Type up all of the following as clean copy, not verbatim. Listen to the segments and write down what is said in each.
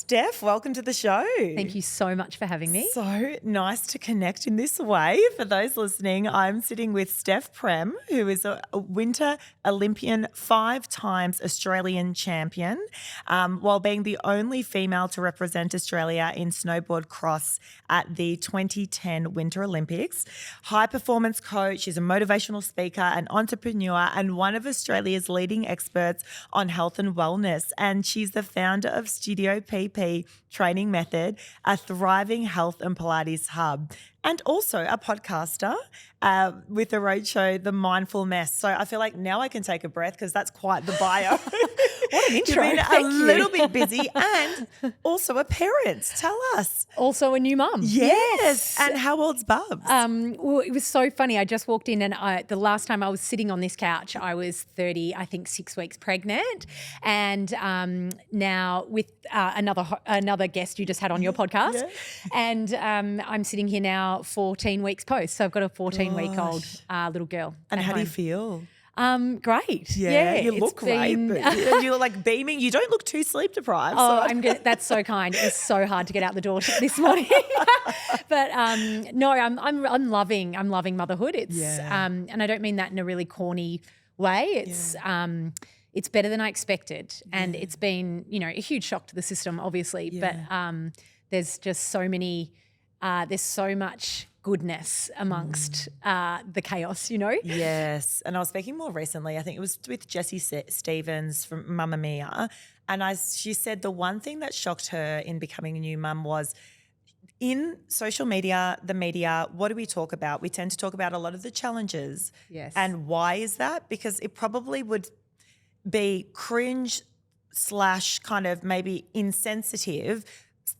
Steph, welcome to the show. Thank you so much for having me. So nice to connect in this way. For those listening, I'm sitting with Steph Prem, who is a Winter Olympian, 5 times Australian champion, while being the only female to represent Australia in snowboard cross at the 2010 Winter Olympics. High performance coach, she's a motivational speaker, an entrepreneur, and one of Australia's leading experts on health and wellness. And she's the founder of Studio PP Training Method, a thriving health and Pilates hub, and also a podcaster with the roadshow, The Mindfulmess. So I feel like now I can take a breath because that's quite the bio. What an intro. You've been a little bit busy and also a parent. Tell us. Also a new mum. Yes. And how old's Bubs? Well, it was so funny. I just walked in and the last time I was sitting on this couch, I was 6 weeks pregnant. And now with another guest you just had on your podcast. Yeah. And I'm sitting here now 14 weeks post. So I've got a 14-week-old little girl. And how home. do you feel? Great. Yeah, you look great. But you're like beaming. You don't look too sleep deprived. Oh, I'm good. That's so kind. It was so hard to get out the door this morning. But no, I'm loving motherhood. It's and I don't mean that in a really corny way. It's better than I expected, and it's been a huge shock to the system, obviously. But there's just so many. There's so much goodness amongst the chaos, Yes. And I was speaking more recently, I think it was with Jessie Stevens from Mamma Mia, and she said the one thing that shocked her in becoming a new mum was in social media, the media, what do we talk about? We tend to talk about a lot of the challenges. Yes. And why is that? Because it probably would be cringe / kind of maybe insensitive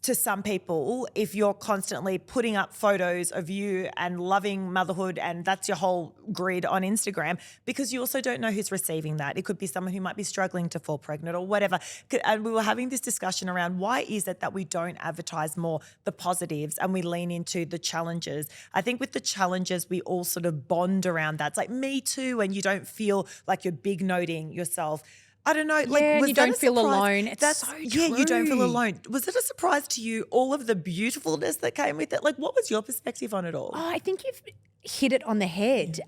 to some people if you're constantly putting up photos of you and loving motherhood and that's your whole grid on Instagram, because you also don't know who's receiving that. It could be someone who might be struggling to fall pregnant or whatever. And we were having this discussion around why is it that we don't advertise more the positives and we lean into the challenges. I think with the challenges, we all sort of bond around that. It's like me too, and you don't feel like you're big noting yourself. I don't know. And you don't feel alone. It's so true. Yeah, you don't feel alone. Was it a surprise to you, all of the beautifulness that came with it? Like, what was your perspective on it all? Oh, I think you've hit it on the head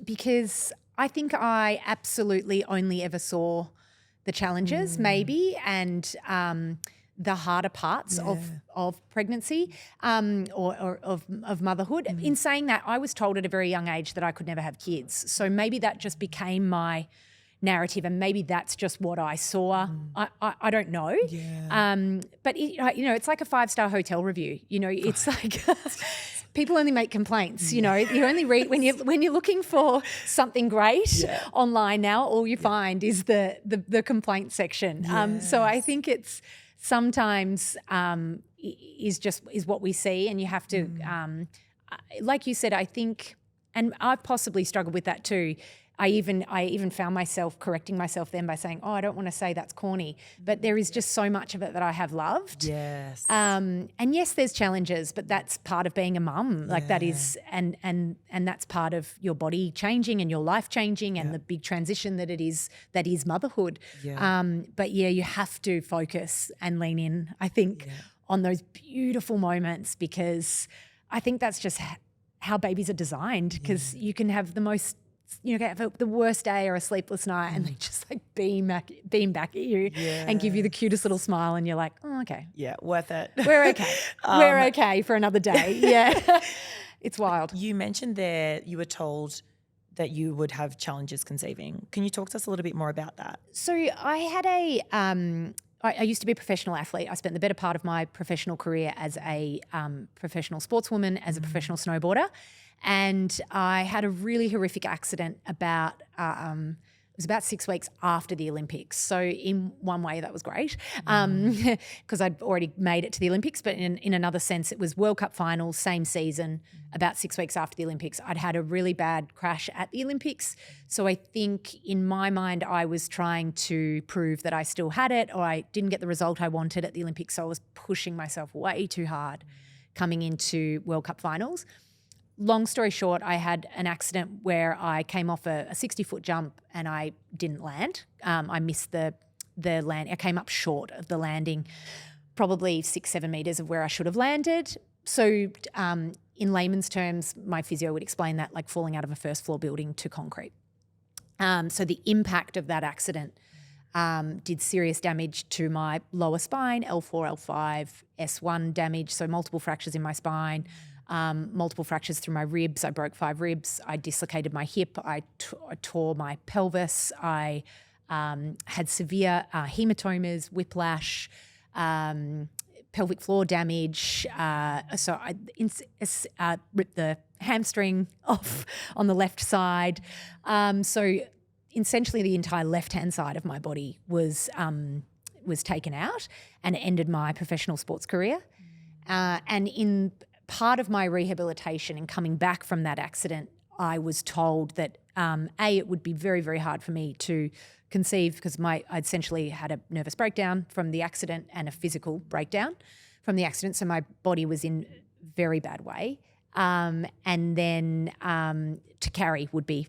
because I think I absolutely only ever saw the challenges maybe and the harder parts of pregnancy or of motherhood. In saying that, I was told at a very young age that I could never have kids. So maybe that just became my narrative, and maybe that's just what I saw. I don't know. But it's like a 5-star hotel review. It's like people only make complaints. You only read when you're looking for something great online now. All you find is the complaint section. So I think it's sometimes is what we see, and you have to, like you said, I think, and I've possibly struggled with that too. I even found myself correcting myself then by saying, I don't want to say that's corny, but there is just so much of it that I have loved. Yes. And yes, there's challenges, but that's part of being a mum. Like that is, and that's part of your body changing and your life changing and the big transition that is motherhood. But you have to focus and lean in, I think, on those beautiful moments, because I think that's just how babies are designed, because you can have the most, have the worst day or a sleepless night and they just like beam back at you and give you the cutest little smile, and you're like, oh, okay. Yeah, worth it. We're okay. We're okay for another day. Yeah. It's wild. You mentioned there you were told that you would have challenges conceiving. Can you talk to us a little bit more about that? So I had I used to be a professional athlete. I spent the better part of my professional career as a professional sportswoman, as a professional snowboarder. And I had a really horrific accident it was about 6 weeks after the Olympics. So in one way that was great because I'd already made it to the Olympics, but in another sense it was World Cup finals, same season, about 6 weeks after the Olympics. I'd had a really bad crash at the Olympics. So I think in my mind I was trying to prove that I still had it, or I didn't get the result I wanted at the Olympics. So I was pushing myself way too hard coming into World Cup finals. Long story short, I had an accident where I came off a 60-foot jump and I didn't land. I missed the land. I came up short of the landing probably 6-7 meters of where I should have landed. So in layman's terms, my physio would explain that like falling out of a first floor building to concrete. So the impact of that accident did serious damage to my lower spine, L4, L5, S1 damage, so multiple fractures in my spine, multiple fractures through my ribs. I broke 5 ribs. I dislocated my hip. I tore my pelvis. I had severe hematomas, whiplash, pelvic floor damage. So I ripped the hamstring off on the left side. So essentially the entire left-hand side of my body was taken out, and it ended my professional sports career. And in part of my rehabilitation and coming back from that accident, I was told that it would be very, very hard for me to conceive because I essentially had a nervous breakdown from the accident and a physical breakdown from the accident. So my body was in very bad way. And then to carry would be,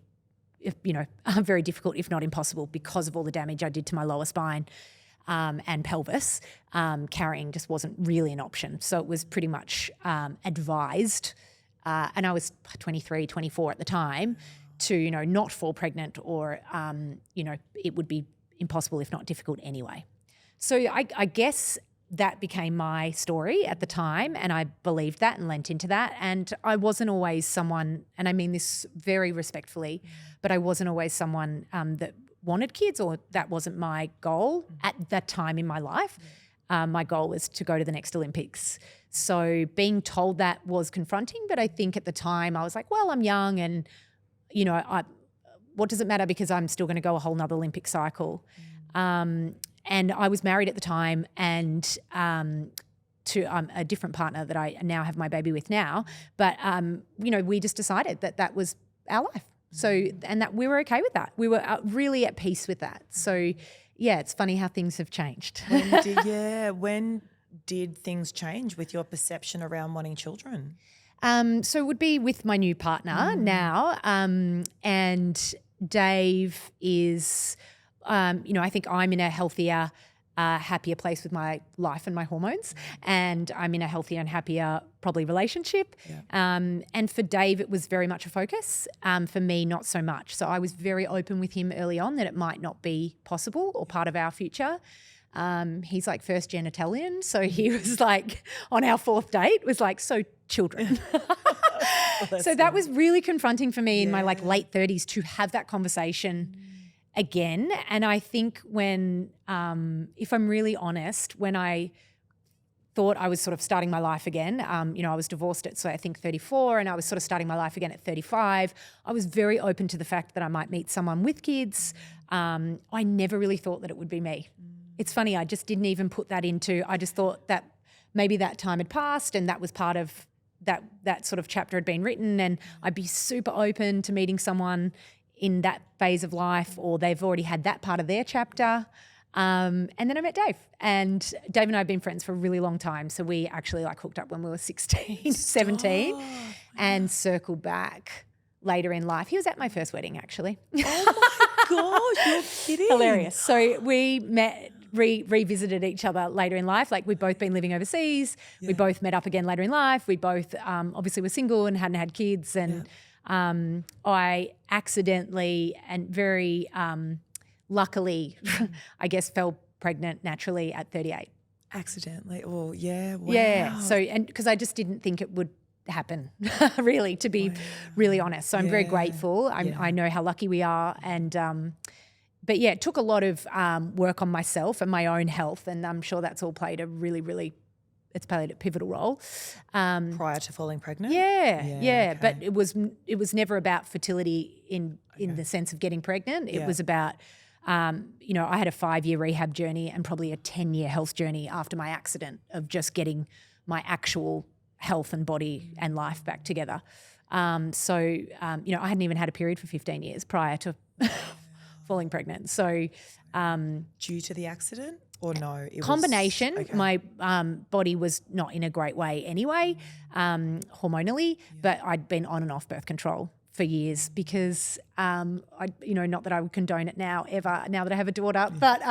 very difficult, if not impossible, because of all the damage I did to my lower spine and pelvis. Carrying just wasn't really an option. So it was pretty much advised, and I was 23, 24 at the time, to, not fall pregnant or, it would be impossible, if not difficult anyway. So I guess that became my story at the time, and I believed that and lent into that. And I wasn't always someone, and I mean this very respectfully, but I wasn't always someone that wanted kids, or that wasn't my goal at that time in my life. My goal was to go to the next Olympics. So being told that was confronting, but I think at the time I was like, well, I'm young and, what does it matter, because I'm still going to go a whole nother Olympic cycle. And I was married at the time, and to a different partner that I now have my baby with now. But, we just decided that was our life. So, and that we were okay with that. We were really at peace with that. So, yeah, it's funny how things have changed. When did things change with your perception around wanting children? So it would be with my new partner now. And Dave is, I think I'm in a healthier, happier place with my life and my hormones, and I'm in a healthier and happier probably relationship. Yeah. And for Dave, it was very much a focus. For me, not so much. So I was very open with him early on that it might not be possible or part of our future. He's like first gen Italian. So he was like, on our 4th date, was like, so children. So that was really confronting for me in my like late 30s to have that conversation again. And I think when, if I'm really honest, when I thought I was sort of starting my life again, I was divorced at, so I think 34, and I was sort of starting my life again at 35. I was very open to the fact that I might meet someone with kids. I never really thought that it would be me. It's funny, I just didn't even put that into, I just thought that maybe that time had passed and that was part of that sort of chapter had been written, and I'd be super open to meeting someone in that phase of life, or they've already had that part of their chapter. And then I met Dave, and Dave and I have been friends for a really long time. So we actually like hooked up when we were 16, 17 and circled back later in life. He was at my first wedding actually. Oh my gosh, you're kidding. Hilarious. So we met, revisited each other later in life. Like we'd both been living overseas. Yeah. We both met up again later in life. We both obviously were single and hadn't had kids. And I accidentally and very luckily, I guess, fell pregnant naturally at 38. Accidentally? Oh, yeah. Wow. Yeah. So, and because I just didn't think it would happen, really, to be really honest. So I'm very grateful. I know how lucky we are. And, but yeah, it took a lot of work on myself and my own health. And I'm sure that's all played a really, it's played a pivotal role. Prior to falling pregnant? Yeah. Okay. But it was never about fertility in the sense of getting pregnant. It was about, I had a 5-year rehab journey and probably a 10-year health journey after my accident of just getting my actual health and body and life back together. I hadn't even had a period for 15 years prior to falling pregnant. So due to the accident or no? Combination. Okay. My body was not in a great way anyway, hormonally, but I'd been on and off birth control for years because not that I would condone it now that I have a daughter, but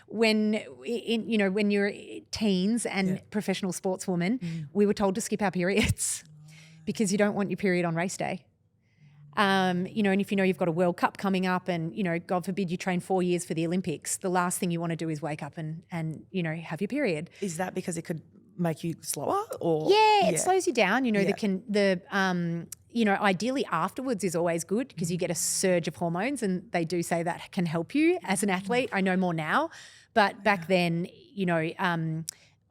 when you're teens and professional sportswomen, we were told to skip our periods because you don't want your period on race day. And if you've got a World Cup coming up and, God forbid you train 4 years for the Olympics, the last thing you want to do is wake up and have your period. Is that because it could make you slower or? Yeah, it slows you down. Ideally afterwards is always good because you get a surge of hormones and they do say that can help you as an athlete. I know more now, but back then,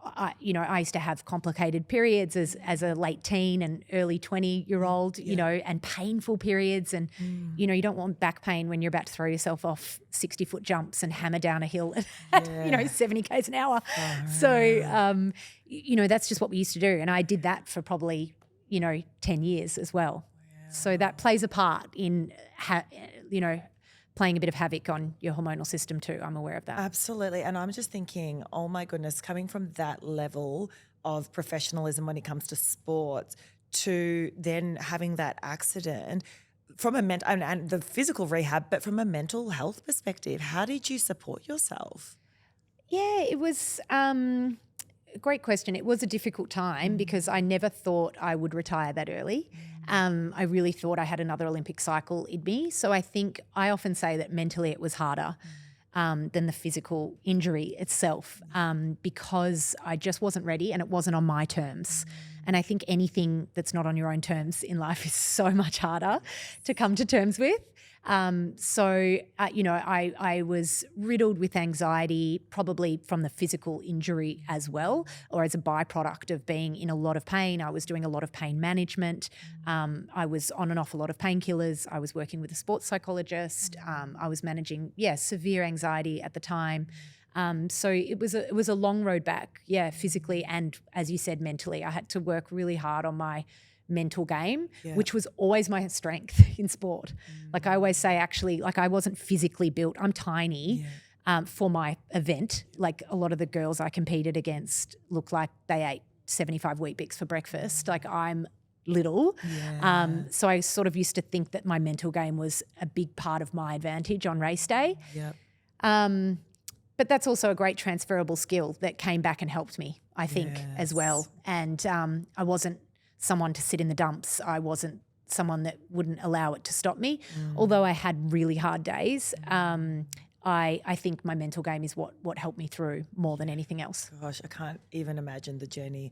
I used to have complicated periods as a late teen and early 20-year-old, and painful periods. And, you don't want back pain when you're about to throw yourself off 60-foot jumps and hammer down a hill at 70 k's an hour. So, that's just what we used to do. And I did that for probably, 10 years as well. Wow. So that plays a part in, playing a bit of havoc on your hormonal system too. I'm aware of that. Absolutely. And I'm just thinking, oh my goodness, coming from that level of professionalism when it comes to sports to then having that accident from a mental and the physical rehab, but from a mental health perspective, how did you support yourself? Yeah, it was a great question. It was a difficult time because I never thought I would retire that early. I really thought I had another Olympic cycle in me. So I often say that mentally it was harder than the physical injury itself because I just wasn't ready and it wasn't on my terms. And I think anything that's not on your own terms in life is so much harder to come to terms with. I was riddled with anxiety, probably from the physical injury as well, or as a byproduct of being in a lot of pain. I was doing a lot of pain management. I was on and off a lot of painkillers. I was working with a sports psychologist. I was managing, severe anxiety at the time. So it was a long road back, physically and, as you said, mentally. I had to work really hard on my mental game, which was always my strength in sport. Like I always say, actually, like I wasn't physically built. I'm tiny for my event. Like a lot of the girls I competed against looked like they ate 75 Weet-Bix for breakfast. Like I'm little. So I sort of used to think that my mental game was a big part of my advantage on race day. But that's also a great transferable skill that came back and helped me, I think, as well. And I wasn't someone to sit in the dumps. I wasn't someone that wouldn't allow it to stop me. Although I had really hard days, I think my mental game is what helped me through more than anything else. Gosh, I can't even imagine the journey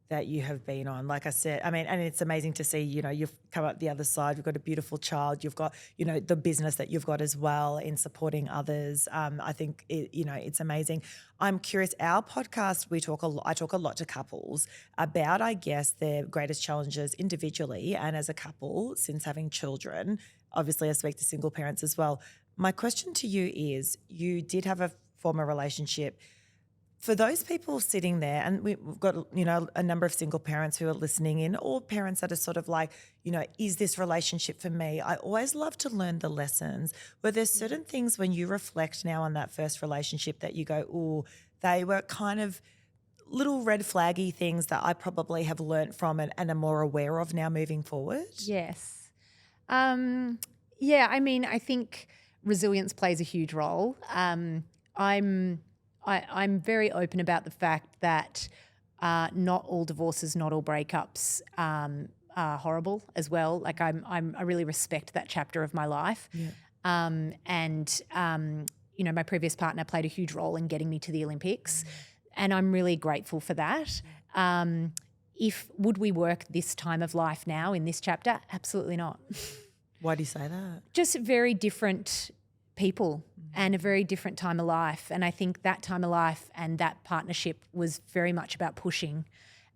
that you have been on. Like I said, I mean, and it's amazing to see, you've come up the other side. You've got a beautiful child. You've got, the business that you've got as well in supporting others. I think, it's amazing. I'm curious, our podcast, I talk a lot to couples about, I guess, their greatest challenges individually and as a couple since having children. Obviously, I speak to single parents as well. My question to you is, you did have a former relationship. For those people sitting there, and we've got, a number of single parents who are listening in, or parents that are sort of like, is this relationship for me? I always love to learn the lessons. Were there certain things when you reflect now on that first relationship that you go, oh, they were kind of little red flaggy things that I probably have learnt from and am more aware of now moving forward? Yes. I think resilience plays a huge role. I'm very open about the fact that not all divorces, not all breakups are horrible as well. Like I really respect that chapter of my life. My previous partner played a huge role in getting me to the Olympics, and I'm really grateful for that. Would we work this time of life now in this chapter? Absolutely not. Why do you say that? Just very different people and a very different time of life. And I think that time of life and that partnership was very much about pushing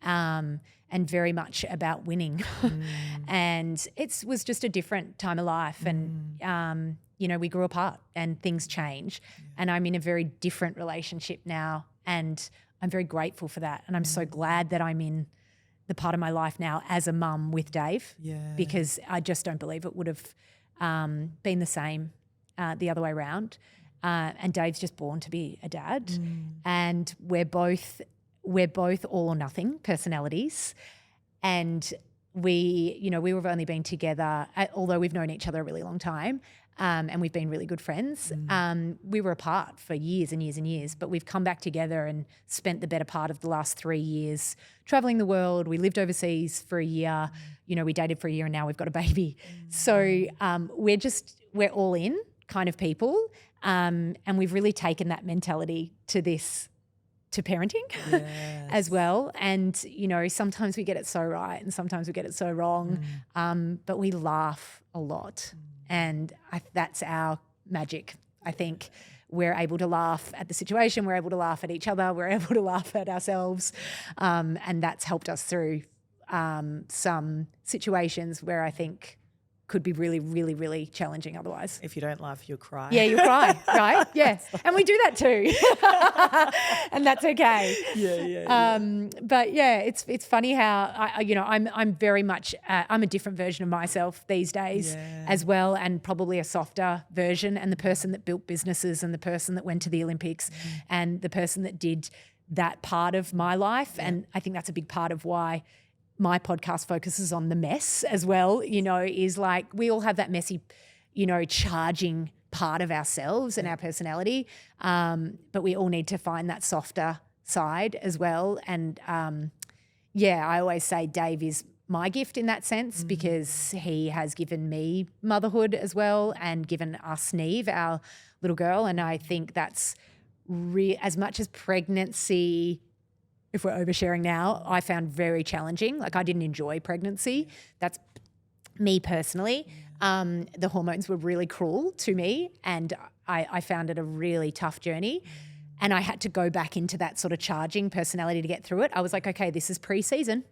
and very much about winning. And it was just a different time of life. And, we grew apart and things change. And I'm in a very different relationship now. And I'm very grateful for that. And I'm so glad that I'm in the part of my life now as a mum with Dave, because I just don't believe it would have been the same the other way around. And Dave's just born to be a dad. And we're both all or nothing personalities. And we've only been together, although we've known each other a really long time, and we've been really good friends. We were apart for years and years and years, but we've come back together and spent the better part of the last 3 years traveling the world. We lived overseas for a year. We dated for a year, and now we've got a baby. So we're all in kind of people, and we've really taken that mentality to parenting as well. And, sometimes we get it so right and sometimes we get it so wrong, but we laugh a lot. And that's our magic, I think. We're able to laugh at the situation. We're able to laugh at each other. We're able to laugh at ourselves. And that's helped us through some situations where I think could be really, really, really challenging otherwise. If you don't laugh, you'll cry. Yeah, you'll cry, right? Yeah. And we do that too. And that's okay. Yeah. But yeah, it's funny how I'm very much I'm a different version of myself these days as well, and probably a softer version, and the person that built businesses and the person that went to the Olympics and the person that did that part of my life. And I think that's a big part of why my podcast focuses on the mess as well, is like we all have that messy, charging part of ourselves and our personality, but we all need to find that softer side as well. And, I always say Dave is my gift in that sense because he has given me motherhood as well and given us Neve, our little girl. And I think that's as much as pregnancy, if we're oversharing now, I found very challenging. Like I didn't enjoy pregnancy. That's me personally. The hormones were really cruel to me, and I found it a really tough journey. And I had to go back into that sort of charging personality to get through it. I was like, okay, this is pre-season.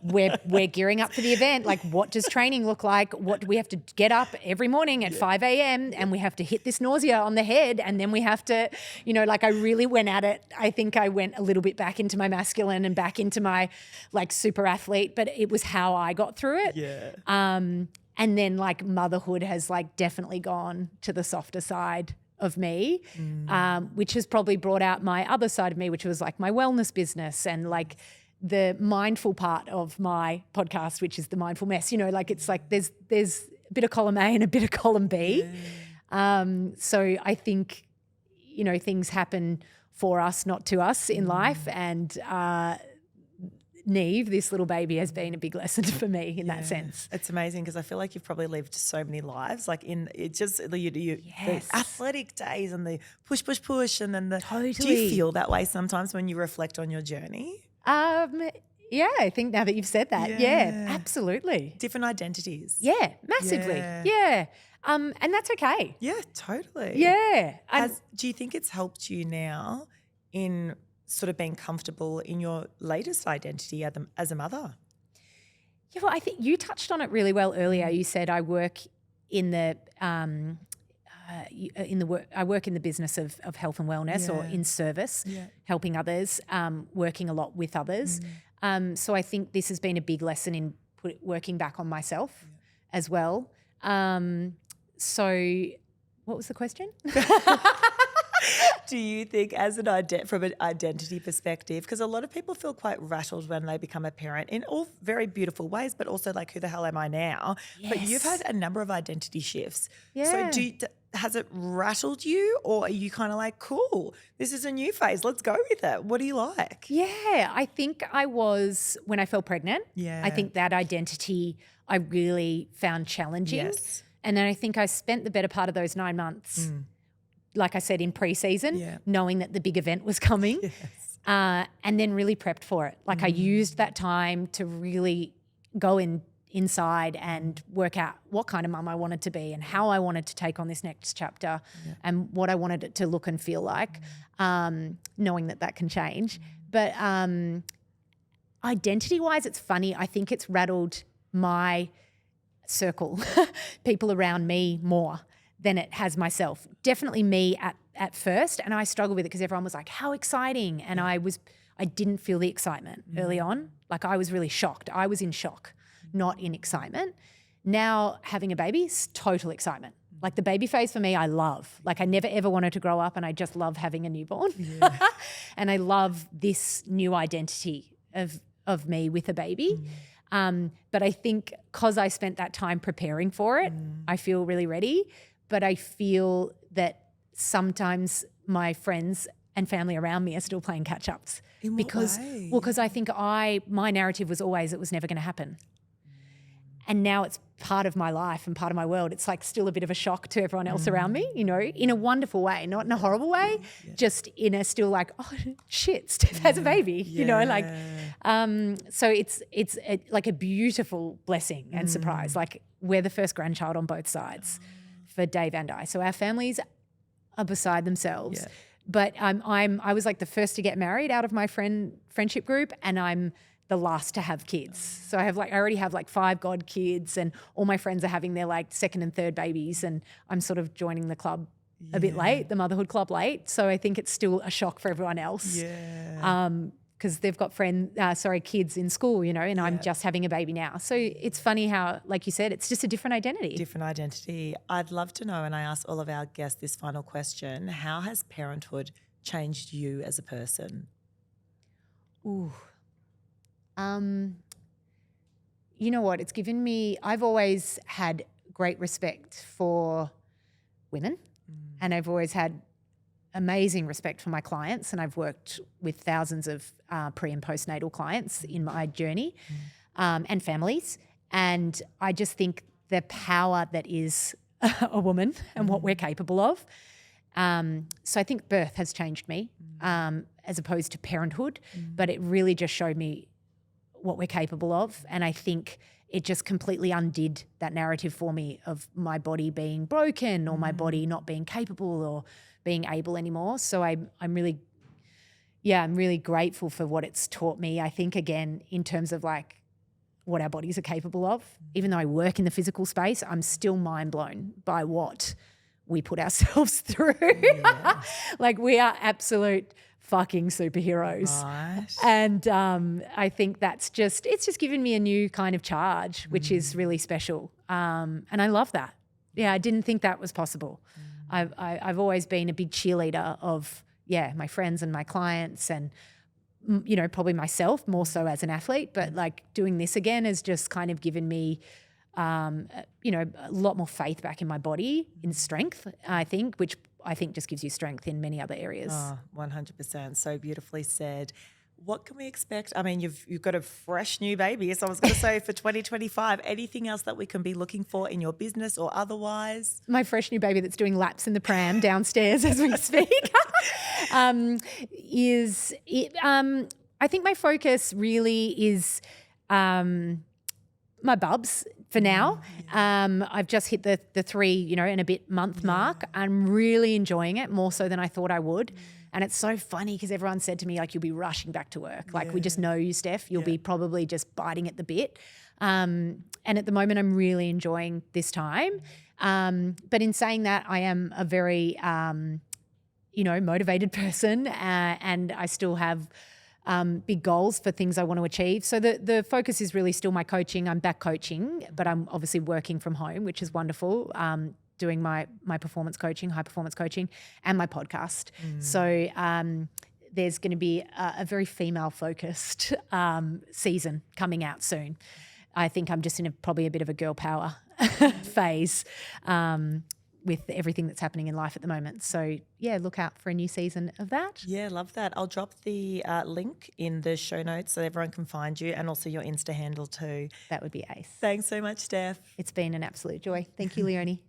We're gearing up for the event. Like, what does training look like? What do we have to get up every morning at 5 a.m. and we have to hit this nausea on the head, and then we have to, I really went at it. I think I went a little bit back into my masculine and back into my super athlete, but it was how I got through it. Yeah. And then motherhood has definitely gone to the softer side of me, which has probably brought out my other side of me, which was my wellness business and the mindful part of my podcast, which is the Mindfulmess. It's there's a bit of column A and a bit of column B. So I think, things happen for us, not to us in life. And Neve, this little baby, has been a big lesson for me in that sense. It's amazing because I feel like you've probably lived so many lives. The athletic days and the push, and then Totally. Do you feel that way sometimes when you reflect on your journey? Yeah, I think now that you've said that, yeah, absolutely. Different identities. Yeah, massively. Yeah. And that's okay. Yeah, totally. Yeah. Do you think it's helped you now in sort of being comfortable in your latest identity as a mother? Yeah, well, I think you touched on it really well earlier. You said I work in the I work in the business of health and wellness or in service, helping others, working a lot with others. So I think this has been a big lesson in working back on myself as well. So what was the question? Do you think from an identity perspective, because a lot of people feel quite rattled when they become a parent in all very beautiful ways, but also who the hell am I now? Yes. But you've had a number of identity shifts. Yeah. So has it rattled you, or are you kind of cool, this is a new phase, let's go with it? What do you like? Yeah, I think I was, when I fell pregnant, I think that identity I really found challenging. Yes. And then I think I spent the better part of those 9 months like I said, in pre-season, knowing that the big event was coming, and then really prepped for it. I used that time to really go inside and work out what kind of mum I wanted to be and how I wanted to take on this next chapter and what I wanted it to look and feel like, knowing that can change. But identity-wise, it's funny. I think it's rattled my circle, people around me more than it has myself. Definitely me at first, and I struggled with it because everyone was like, how exciting. And I didn't feel the excitement early on. I was really shocked. I was in shock, not in excitement. Now having a baby is total excitement. The baby phase for me, I love. I never ever wanted to grow up, and I just love having a newborn. And I love this new identity of me with a baby. But I think because I spent that time preparing for it, I feel really ready. But I feel that sometimes my friends and family around me are still playing catch-ups. In what way? Well, because I think my narrative was always it was never going to happen. And now it's part of my life and part of my world. It's like still a bit of a shock to everyone else around me, you know, in a wonderful way, not in a horrible way, just in a still like, oh shit, Steph has a baby, you know, like, so it's like a beautiful blessing and surprise. Like we're the first grandchild on both sides for Dave and I. So our families are beside themselves. Yeah. But I was like the first to get married out of my friendship group, and I'm the last to have kids. So I already have like 5 god kids, and all my friends are having their like second and third babies, and I'm sort of joining the club a bit late, the motherhood club late. So I think it's still a shock for everyone else. Yeah. Because they've got kids in school, you know, and I'm just having a baby now. So it's funny how, like you said, it's just a different identity. Different identity. I'd love to know, and I ask all of our guests this final question, how has parenthood changed you as a person? Ooh. You know what? It's given me, I've always had great respect for women, and I've always had amazing respect for my clients, and I've worked with thousands of pre and postnatal clients in my journey, and families. And I just think the power that is a woman and what we're capable of. So I think birth has changed me as opposed to parenthood, but it really just showed me what we're capable of. And I think it just completely undid that narrative for me of my body being broken or my body not being capable or being able anymore. So I'm really grateful for what it's taught me. I think, again, in terms of like what our bodies are capable of, even though I work in the physical space, I'm still mind blown by what we put ourselves through. Yeah. Like we are absolute fucking superheroes. Right. And I think it's just given me a new kind of charge, which is really special. And I love that. Yeah, I didn't think that was possible. I've always been a big cheerleader of, my friends and my clients and, you know, probably myself more so as an athlete, but like doing this again has just kind of given me, you know, a lot more faith back in my body, in strength, I think, which I think just gives you strength in many other areas. Oh, 100%. So beautifully said. What can we expect? I mean, you've got a fresh new baby. So I was going to say for 2025, anything else that we can be looking for in your business or otherwise? My fresh new baby that's doing laps in the pram downstairs as we speak I think my focus really is my bubs for now. I've just hit the 3, you know, and a bit month mark. I'm really enjoying it more so than I thought I would. And it's so funny because everyone said to me, like, you'll be rushing back to work. Like, we just know you, Steph. You'll be probably just biting at the bit. And at the moment, I'm really enjoying this time. But in saying that, I am a very, you know, motivated person and I still have big goals for things I want to achieve. So the focus is really still my coaching. I'm back coaching, but I'm obviously working from home, which is wonderful. Doing my performance coaching, high performance coaching, and my podcast. So there's going to be a very female focused season coming out soon. I think I'm just in probably a bit of a girl power phase with everything that's happening in life at the moment. So yeah, look out for a new season of that. Yeah, love that. I'll drop the link in the show notes so everyone can find you, and also your Insta handle too. That would be ace. Thanks so much, Steph. It's been an absolute joy. Thank you, Leonie.